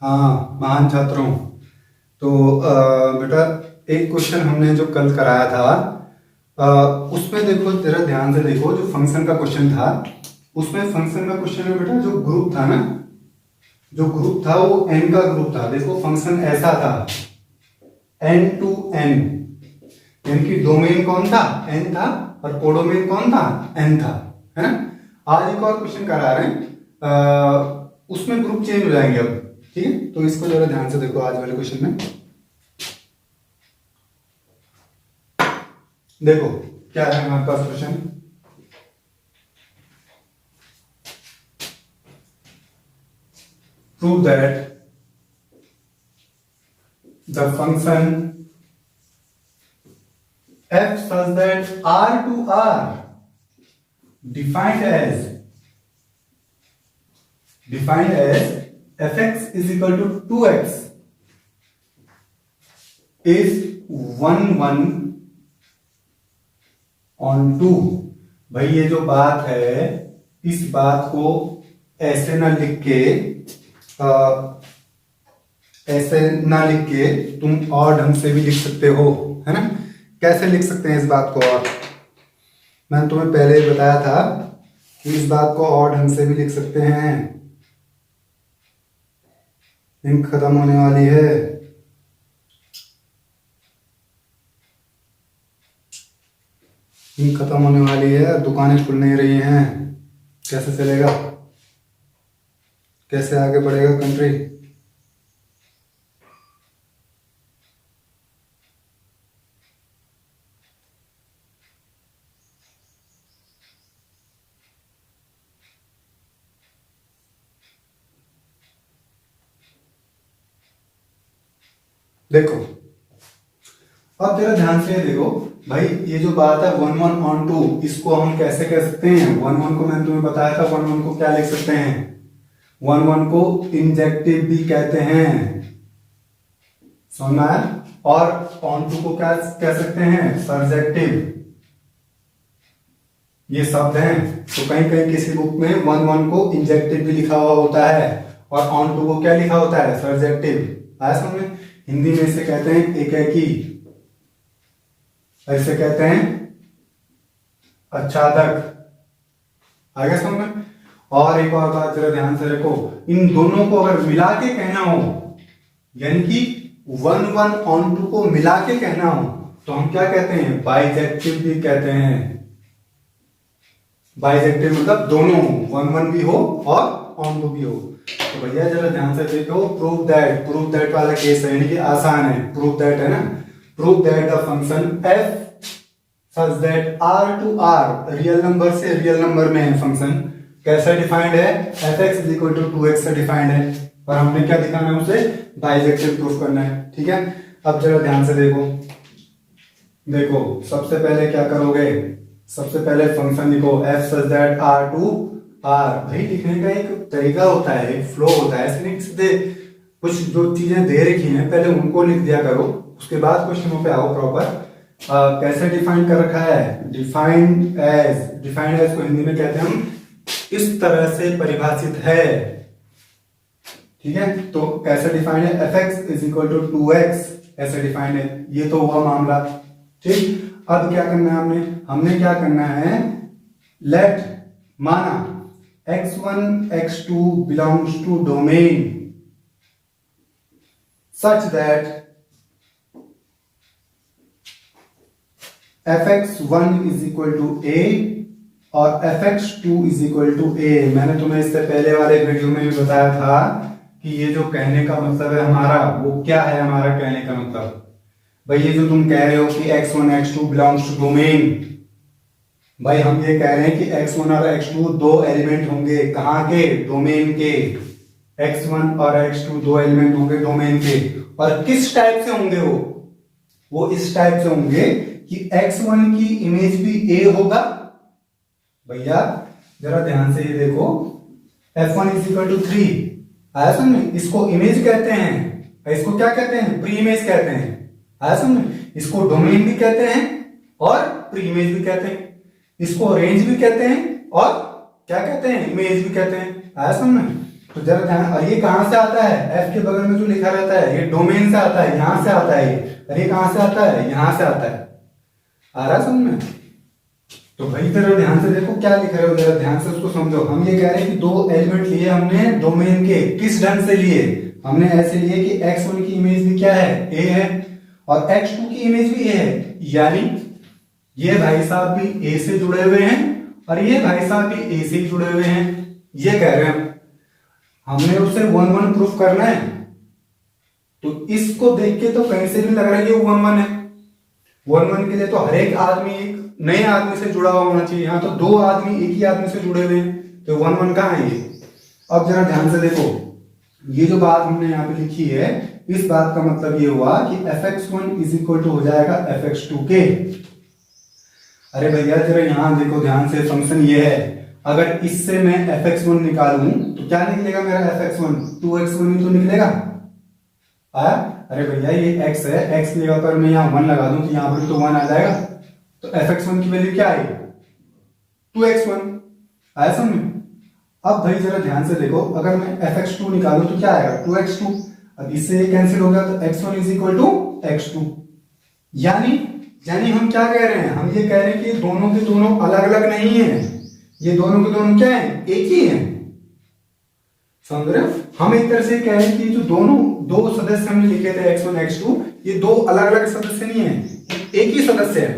हाँ महान छात्रों। तो बेटा एक क्वेश्चन हमने जो कल कराया था उसमें देखो, जरा ध्यान से देखो, जो फंक्शन का क्वेश्चन था उसमें फंक्शन का क्वेश्चन में बेटा जो ग्रुप था ना, जो ग्रुप था वो n का ग्रुप था। देखो फंक्शन ऐसा था n टू n, यानी डोमेन कौन था, n था, और कोडोमेन कौन था, n था, है ना। आज एक और क्वेश्चन करा रहे हैं उसमें ग्रुप चेंज हो जाएंगे अब, ठीक है। तो इसको जरा ध्यान से देखो आज वाले क्वेश्चन में। देखो क्या है हमारे पास question. Prove that the function f such that r to r defined as fx is equal to 2x is 1 on 2। भाई ये जो बात है इस बात को ऐसे ना लिख के तुम और ढंग से भी लिख सकते हो, है ना। कैसे लिख सकते हैं इस बात को, और मैंने तुम्हें पहले ही बताया था कि इस बात को और ढंग से भी लिख सकते हैं। इंक खत्म होने वाली है। इंक खत्म होने वाली है, दुकानें खुल नहीं रही हैं, कैसे चलेगा, कैसे आगे बढ़ेगा कंट्री। देखो अब जरा ध्यान से देखो भाई, ये जो बात है 1 on 2, इसको हम कैसे कह सकते हैं। 1 को मैंने तुम्हें बताया था, 1 को क्या लिख सकते हैं, 1 को इंजेक्टिव भी कहते हैं, सुनना है। और on 2 को क्या कह सकते हैं, सरजेक्टिव। ये शब्द हैं, तो कहीं कहीं किसी बुक में 1 को इंजेक्टिव भी लिखा हुआ होता है और on 2 को क्या लिखा होता है, सरजेक्टिव। आया समझ में। हिंदी में इसे कहते हैं एकाकी, ऐसे कहते हैं अच्छादक। आगे समझ में। और एक और बात जरा ध्यान से रखो, इन दोनों को अगर मिला के कहना हो, यानी कि 1 on 2 को मिला के कहना हो, तो हम क्या कहते हैं, बाइजेक्टिव भी कहते हैं। बाइजेक्टिव मतलब दोनों हो, 1 भी हो और on 2 भी हो। तो भैया जरा ध्यान से देखो, प्रूव दैट वाला केस है, यानी कि आसान है। प्रूव दैट है ना, prove that the function f such that r to r, real number से रियल नंबर में है फंक्शन, कैसे डिफाइंड है, fx is equal to 2x से डिफाइंड है, और हमने क्या दिखाना है, उसे बाइजेक्टिव प्रूफ करना है, ठीक है। अब जरा ध्यान से देखो सबसे पहले क्या करोगे, सबसे पहले फंक्शन लिखो f such that r to r। भाई लिखने का एक तरीका होता है, एक फ्लो होता है, ऐसे नहीं सीधे कुछ जो चीजें दे रखी हैं पहले उनको लिख दिया करो, उसके बाद क्वेश्चनों पे आओ प्रॉपर। कैसे डिफाइन कर रखा है, डिफाइंड एज को हिंदी में कहते हैं हम इस तरह से परिभाषित है, ठीक है। तो कैसे डिफाइंड है, fx is equal to 2x, ऐसे डिफाइंड है। ये तो हुआ मामला, ठीक। अब क्या करना है, हमने क्या करना है, लेट माना x1 x2 belongs to domain such that fx1 is equal to a और fx2 is equal to a। मैंने तुम्हें इससे पहले वाले वीडियो में भी बताया था कि ये जो कहने का मतलब है हमारा, वो क्या है हमारा कहने का मतलब। भाई ये जो तुम कह रहे हो कि x1 x2 belongs to domain, भाई हम ये कह रहे हैं कि x1 और x2 दो एलिमेंट होंगे, कहाँ के, डोमेन के। x1 और x2 दो एलिमेंट होंगे डोमेन के, और किस टाइप से होंगे वो इस टाइप से होंगे कि x1 की इमेज भी a होगा। भैया जरा ध्यान से ये देखो, f1 is equal to 3, आया समझ में। इसको इमेज कहते हैं, इसको क्या कहते हैं, प्री इमेज कहते हैं, आया समझ में। इसको डोमेन भी कहते हैं और प्री इमेज भी कहते हैं, इसको रेंज भी कहते हैं और क्या कहते हैं, इमेज भी कहते हैं, आया समझ में। तो जरा ध्यान, और ये कहां से आता है, एफ के बगल में जो लिखा रहता है ये डोमेन से आता है, यहां से आता है ये, और ये कहां से आता है, यहां से आता है। आ रहा समझ में? तो भाई जरा ध्यान से देखो क्या लिख रहे हो, जरा ध्यान से उसको समझो। हम ये कह रहे हैं कि दो एलिमेंट लिए हमने डोमेन के, किस ढंग से लिए, हमने ऐसे लिए कि x1 की इमेज भी क्या है, a है, और x2 की इमेज भी a है, यानी ये भाई साहब भी a से जुड़े हुए हैं और ये भाई साहब भी a से ही जुड़े हुए हैं, ये कह रहे हैं हमने उसे 1-1 प्रूफ करना है। तो इसको देख के तो कहीं से भी लग रहा है ये 1-1 है। 1-1 के लिए तो हर एक आदमी एक नए आदमी से जुड़ा हुआ होना चाहिए, यहाँ तो दो आदमी एक ही आदमी से जुड़े हुए हैं, तो 1-1 कहाँ है ये। अब जरा ध्यान से देखो, ये जो बात हमने यहाँ पे लिखी है, इस बात का मतलब ये हुआ कि fx1 इज इक्वल टू हो जाएगा fx2 के। अरे भैया जरा यहाँ देखो ध्यान से, फंक्शन ये है, अगर इससे मैं fx1 निकालूं तो क्या निकलेगा मेरा fx1, 2x1 ही तो निकलेगा। आया? अरे भैया ये x है, x की जगह पर मैं यहाँ 1 लगा दूं तो यहाँ पर तो 1 आ जाएगा, तो fx1 की वैल्यू क्या आएगी, 2x1। आया समझ? अब भाई जरा ध्यान से देखो, अगर मैं fx2 निकालूं तो क्या आएगा, 2x2। अब इससे ये कैंसिल हो गया तो x1 is equal to x2। यानी हम क्या कह रहे हैं, हम ये कह रहे हैं कि दोनों के दोनों अलग अलग नहीं है, ये दोनों के दोनों क्या है, एक ही है। समझ रहे हो? हम एक तरह से कह रहे हैं कि जो दोनों दो सदस्य हमने लिखे थे x1 x2, ये दो अलग अलग सदस्य नहीं है, एक ही सदस्य है।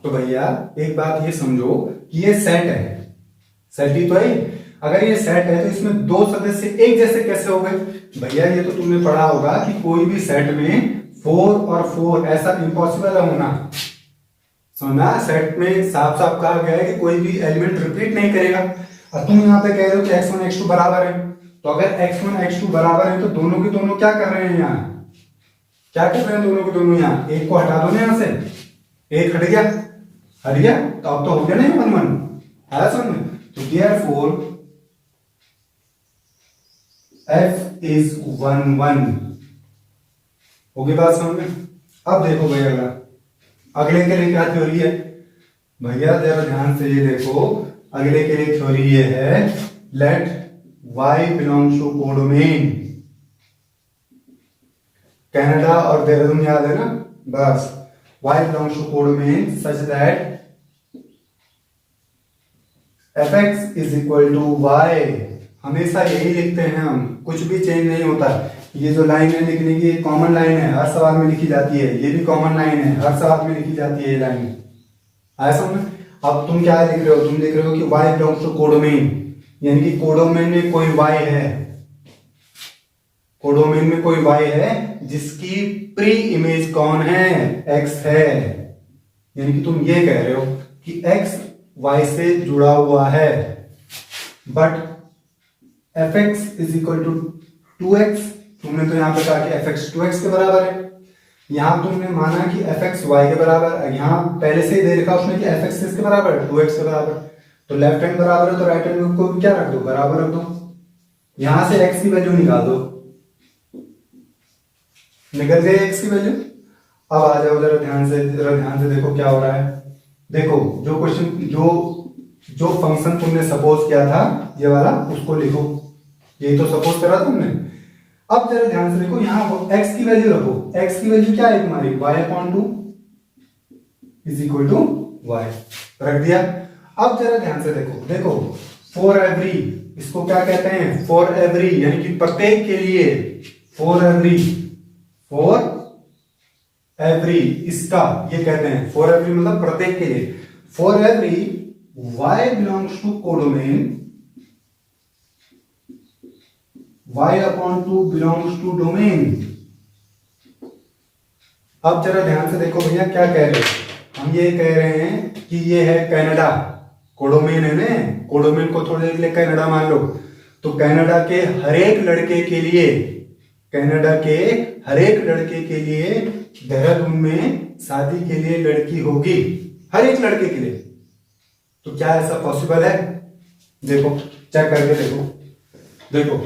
तो भैया एक बात ये समझो कि ये सेट है, सेट ही तो है। अगर ये सेट है तो इसमें दो सदस्य एक जैसे कैसे हो गए? भैया ये तो तुमने पढ़ा होगा कि कोई भी सेट में 4 और 4 ऐसा इम्पॉसिबल है होना। समझना? सेट में साफ साफ कहा गया है कि कोई भी एलिमेंट रिपीट नहीं करेगा। और तुम यहाँ पे कह रहे हो कि x1 x2 बराबर है, तो अगर x1 x2 बराबर है तो दोनों के दोनों क्या कर रहे हैं, यहाँ क्या कर रहे हैं दोनों के दोनों, यहाँ एक को हटा दो ना, यहाँ से एक हट गया, तो अब तो हो गया ना 1-1। आया समझ? तो therefore f is 1-1। होगी बात समझ में? अब देखो भैया अगले के लिए क्या थ्योरी है, भैया जरा ध्यान से ये देखो, अगले के लिए थ्योरी ये है, let y belongs to codomain. Canada और देहरादून याद है ना, बस y belongs to codomain such that fx is equal to y। हमेशा यही लिखते हैं हम, कुछ भी चेंज नहीं होता। ये जो लाइन है लिखने की कॉमन लाइन है, हर सवाल में लिखी जाती है, ये भी कॉमन लाइन है, हर सवाल में लिखी जाती है ये लाइन। आया समझ? अब तुम क्या लिख रहे हो, तुम लिख रहे हो कि y बिलोंग्स टू कोडोमेन, यानी कि कोडोमेन में कोई y है, कोडोमेन में कोई y है जिसकी प्री इमेज कौन है, x है। यानी कि तुम ये कह रहे हो कि x y से जुड़ा हुआ है, but fx is equal to 2x। तुमने तो यहाँ पे कहा कि fx 2x के बराबर है, यहाँ तुमने माना कि fx y के बराबर, यहाँ पहले से ही दे रखा उसने कि fx किसके बराबर है, 2x के बराबर। तो लेफ्ट हैंड बराबर है तो राइट हैंड को क्या रख दो, बराबर रख दो। यहां से x की वैल्यू निकाल दो, निकल गई x की वैल्यू। अब आ जाओ जरा ध्यान से देखो क्या हो रहा है। देखो जो क्वेश्चन जो फंक्शन तुमने सपोज किया था ये वाला, उसको लिखो, यही तो सपोज करा तुमने। अब जरा ध्यान से देखो, यहाँ x की वैल्यू रखो, x की वैल्यू क्या है तुम्हारी, y/2 is equal to y रख दिया। अब जरा ध्यान से देखो फॉर एवरी, इसको क्या कहते हैं, फॉर एवरी, यानी कि प्रत्येक के लिए, फॉर एवरी इसका ये कहते हैं, फॉर एवरी मतलब प्रत्येक के लिए। For every y belongs to codomain, y/2 belongs to domain. अब जरा ध्यान से देखो भैया क्या कह रहे हैं, हम ये कह रहे हैं कि ये है कनाडा, कोडोमेन है ना, कोडोमेन को थोड़ी देर के लिए कनाडा मान लो। तो कनाडा के हर एक लड़के के लिए, कनाडा के हर एक लड़के के लिए देहरादून में शादी के लिए लड़की होगी, हर एक लड़के के लिए। तो क्या ऐसा पॉसिबल है? देखो चेक करके देखो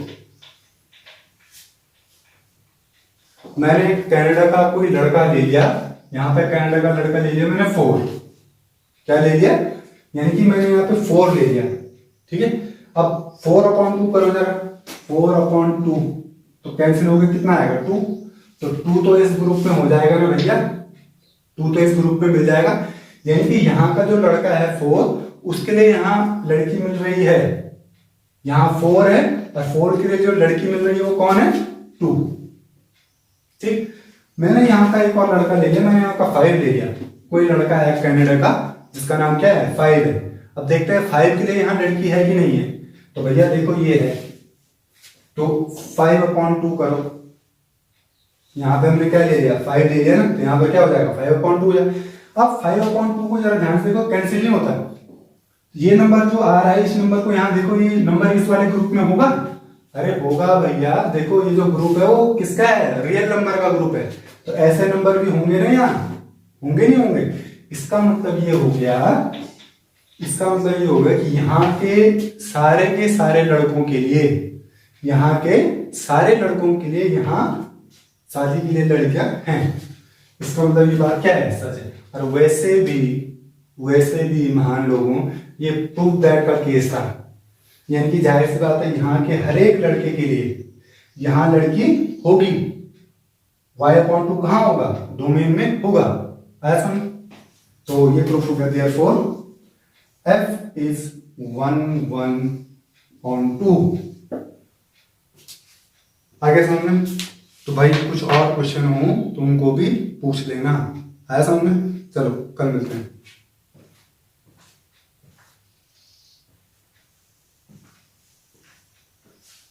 मैंने कनाडा का कोई लड़का ले लिया, यहां पे कनाडा का लड़का ले लिया मैंने 4, क्या ले लिया, यानी कि मैंने यहाँ पे 4 ले लिया, ठीक है। अब 4/2 करो जरा, 4/2, तो कैंसिल हो गया, कितना आएगा 2। तो 2 तो इस ग्रुप में हो जाएगा ना भैया, 2 तो इस ग्रुप में मिल जाएगा। यानी कि यहाँ का जो लड़का है 4, उसके लिए यहाँ लड़की मिल रही है, यहाँ 4 है, और 4 के लिए जो लड़की मिल रही है वो कौन है, 2। ठीक, मैंने यहाँ का एक और लड़का ले लिया, मैंने यहाँ का 5 ले लिया। कोई लड़का है कनाडा का जिसका नाम क्या है, 5 है। अब देखते हैं 5 के लिए यहाँ लड़की है कि नहीं है। तो भैया देखो ये है, तो 5/2 करो, यहाँ पे हमने क्या ले लिया, 5 ले लिया ना, तो यहाँ पे क्या हो जाएगा 5/2 हो जाएगा। अब 5/2 को जरा ध्यान से देखो, कैंसिल नहीं होता है। ये नंबर जो आ रहा है, इस नंबर को यहाँ देखो, ये नंबर इस वाले ग्रुप में होगा, अरे होगा भैया। देखो ये जो ग्रुप है वो किसका है, रियल नंबर का ग्रुप है, तो ऐसे नंबर भी होंगे ना यहाँ, होंगे नहीं होंगे। इसका मतलब ये हो गया, इसका मतलब ये हो गया कि यहाँ के सारे लड़कों के लिए, यहाँ के सारे लड़कों के लिए यहाँ शादी के लिए लड़कियां हैं। इसका मतलब ये बात क्या है, सच है। और वैसे भी महान लोगों, ये प्रूफ दैट का केस था। यानी कि जाहिर सी बात है, यहाँ के हर एक लड़के के लिए यहाँ लड़की होगी। y/2 कहाँ होगा, डोमेन में होगा, ऐसा। तो ये प्रूफ हो गया, देयरफॉर f is 1/2। आगे समझ में। तो भाई कुछ और क्वेश्चन हो तो उनको भी पूछ लेना, आया समझ में। चलो कल मिलते हैं।